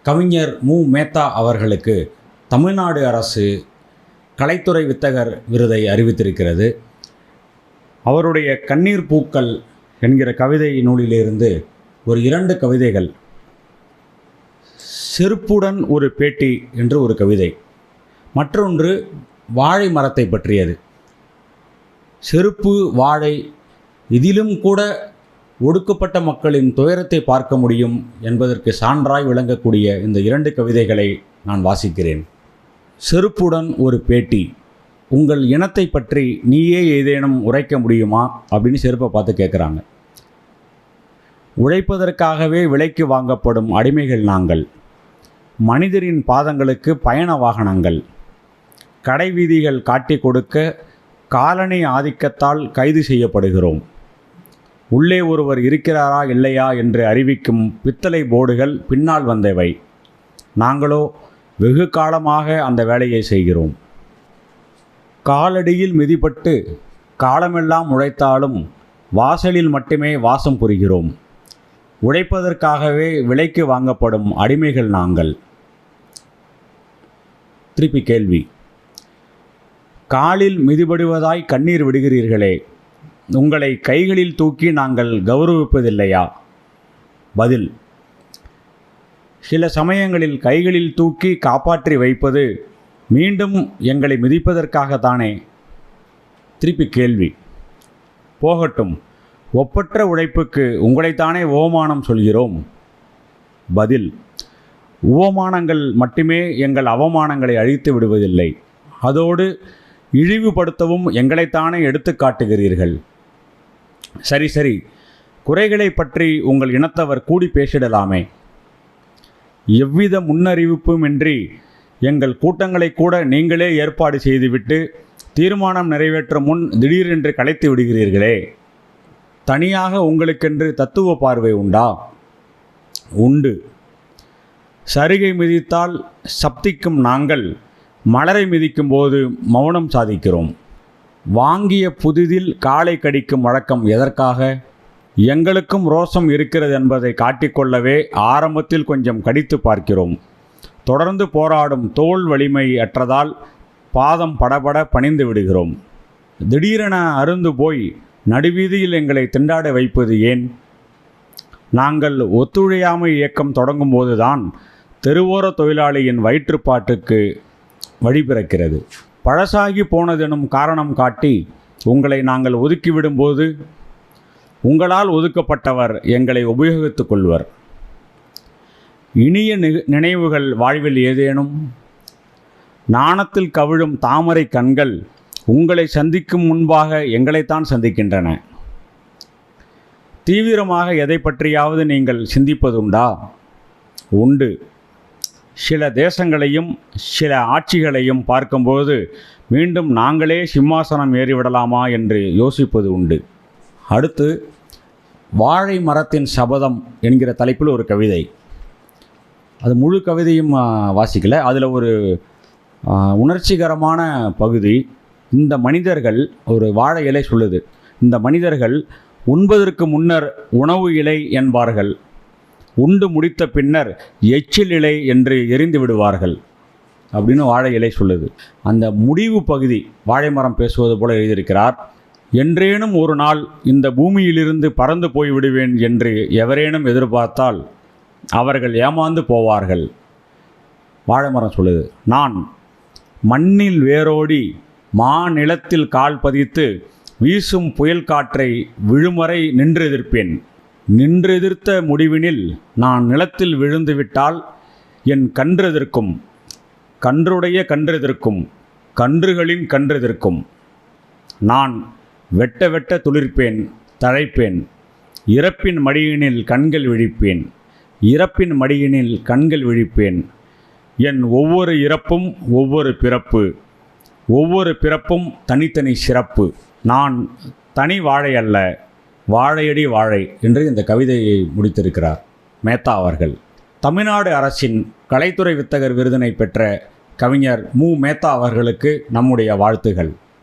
கவிஞர் மு. மேத்தா அவர்களுக்கு தமிழ்நாடு அரசு கலைத்துறை வித்தகர் விருதை அறிவித்திருக்கிறது. அவருடைய கண்ணீர் பூக்கள் என்கிற கவிதை நூலிலிருந்து ஒரு 2 கவிதைகள். செருப்புடன் ஒரு பேட்டி என்று ஒரு கவிதை, மற்றொன்று வாழை மரத்தை பற்றியது. செருப்பு, வாழை, இதிலும் கூட ஒடுக்கப்பட்ட மக்களின் துயரத்தை பார்க்க முடியும் என்பதற்கு சான்றாய் விளங்கக்கூடிய இந்த 2 கவிதைகளை நான் வாசிக்கிறேன். செருப்புடன் ஒரு பேட்டி. உங்கள் இனத்தை பற்றி நீயே ஏதேனும் உரைக்க முடியுமா அப்படின்னு செருப்பை பார்த்து கேட்குறாங்க. உழைப்பதற்காகவே விலைக்கு வாங்கப்படும் அடிமைகள் நாங்கள். மனிதரின் பாதங்களுக்கு பயண வாகனங்கள். கடை வீதிகள் காட்டி கொடுக்க காலனி ஆதிக்கத்தால் கைது செய்யப்படுகிறோம். உள்ளே ஒருவர் இருக்கிறாரா இல்லையா என்று அறிவிக்கும் பித்தளை போர்டுகள் பின்னால் வந்தவை. நாங்களோ வெகு காலமாக அந்த வேலையை செய்கிறோம். காலடியில் மிதிப்பட்டு காலமெல்லாம் உழைத்தாலும் வாசலில் மட்டுமே வாசம் புரிகிறோம். உழைப்பதற்காகவே விலைக்கு வாங்கப்படும் அடிமைகள் நாங்கள். திருப்பி கேள்வி. காலில் மிதிபடுவதாய் கண்ணீர் விடுகிறீர்களே, உங்களை கைகளில் தூக்கி நாங்கள் கௌரவிப்பதில்லையா? பதில். சில சமயங்களில் கைகளில் தூக்கி காப்பாற்றி வைப்பது மீண்டும் எங்களை மிதிப்பதற்காகத்தானே? திருப்பி கேள்வி. போகட்டும், ஒப்பற்ற உழைப்புக்கு உங்களைத்தானே உவமானம் சொல்கிறோம். பதில். உவமானங்கள் மட்டுமே எங்கள் அவமானங்களை அழித்து விடுவதில்லை. அதோடு இழிவுபடுத்தவும் எங்களைத்தானே எடுத்து காட்டுகிறீர்கள். சரி சரி, குறைகளை பற்றி உங்கள் இனத்தவர் கூடி பேசிடலாமே. எவ்வித முன்னறிவிப்புமின்றி எங்கள் கூட்டங்களை கூட நீங்களே ஏற்பாடு செய்துவிட்டு தீர்மானம் நிறைவேற்றும் முன் திடீரென்று கலைத்து விடுகிறீர்களே. தனியாக உங்களுக்கென்று தத்துவ பார்வை உண்டா? உண்டு. சரிகை மிதித்தால் சப்திக்கும் நாங்கள் மலரை மிதிக்கும் போது மௌனம் சாதிக்கிறோம். வாங்கிய புதிதில் காலை கடிக்கும் வழக்கம் எதற்காக? எங்களுக்கும் ரோசம் இருக்கிறது என்பதை காட்டிக்கொள்ளவே ஆரம்பத்தில் கொஞ்சம் கடித்து பார்க்கிறோம். தொடர்ந்து போராடும் தோல் வலிமை அற்றதால் பாதம் படபட பணிந்து விடுகிறோம். திடீரென அருந்து போய் நடுவீதியில் எங்களை திண்டாட வைப்பது ஏன்? நாங்கள் ஒத்துழையாமை இயக்கம் தொடங்கும் போதுதான் தெருவோர தொழிலாளியின் வயிற்றுப்பாட்டுக்கு வழி பிறக்கிறது. பழசாகி போனதெனும் காரணம் காட்டி உங்களை நாங்கள் ஒதுக்கிவிடும்போது உங்களால் ஒதுக்கப்பட்டவர் எங்களை உபயோகித்துக் கொள்வர். இனிய நினைவுகள் வாழ்வில் ஏதேனும்? நாணத்தில் கவிழும் தாமரை கண்கள் உங்களை சந்திக்கும் முன்பாக எங்களைத்தான் சந்திக்கின்றன. தீவிரமாக எதை பற்றியாவது நீங்கள் சிந்திப்பதுண்டா? உண்டு. சில தேசங்களையும் சில ஆட்சிகளையும் பார்க்கும்போது மீண்டும் நாங்களே சிம்மாசனம் ஏறிவிடலாமா என்று யோசிப்பது உண்டு. அடுத்து வாழை மரத்தின் சபதம் என்கிற தலைப்பில் ஒரு கவிதை. அது முழு கவிதையும் வாசிக்கல. அதில் ஒரு உணர்ச்சிகரமான பகுதி. இந்த மனிதர்கள், ஒரு வாழை இலை சொல்லுது, இந்த மனிதர்கள் உண்பதற்கு முன்னர் உணவு இலை என்பார்கள், உண்டு முடித்த பின்னர் எச்சில் இலை என்று எரிந்து விடுவார்கள் அப்படின்னு வாழை இலை சொல்லுது. அந்த முடிவு பகுதி வாழை மரம் பேசுவது போல எழுதியிருக்கிறார். என்றேனும் ஒரு நாள் இந்த பூமியிலிருந்து பறந்து போய்விடுவேன் என்று எவரேனும் எதிர்பார்த்தால் அவர்கள் ஏமாந்து போவார்கள். வாழை மரம் சொல்லுது, நான் மண்ணில் வேரோடி மாநிலத்தில் கால் பதித்து வீசும் புயல் காற்றை விழுமறை நின்றெதிர்ப்பேன். நின்றெதிர்த்த முடிவினில் நான் நிலத்தில் விழுந்துவிட்டால் என் கன்றெதிர்க்கும், கன்றுடைய கன்றெதிர்க்கும், கன்றுகளின் கன்றெதிர்க்கும். நான் வெட்ட வெட்ட துளிர்ப்பேன், தழைப்பேன். இறப்பின் மடியினில் கண்கள் விழிப்பேன், இறப்பின் மடியினில் கண்கள் விழிப்பேன். என் ஒவ்வொரு இறப்பும் ஒவ்வொரு பிறப்பு, ஒவ்வொரு பிறப்பும் தனித்தனி சிறப்பு. நான் தனி வாழை அல்ல, வாழையடி வாழை என்று இந்த கவிதையை முடித்திருக்கிறார் மேத்தா அவர்கள். தமிழ்நாடு அரசின் கலைத்துறை வித்தகர் விருதினை பெற்ற கவிஞர் மு. மேத்தா அவர்களுக்கு நம்முடைய வாழ்த்துகள்.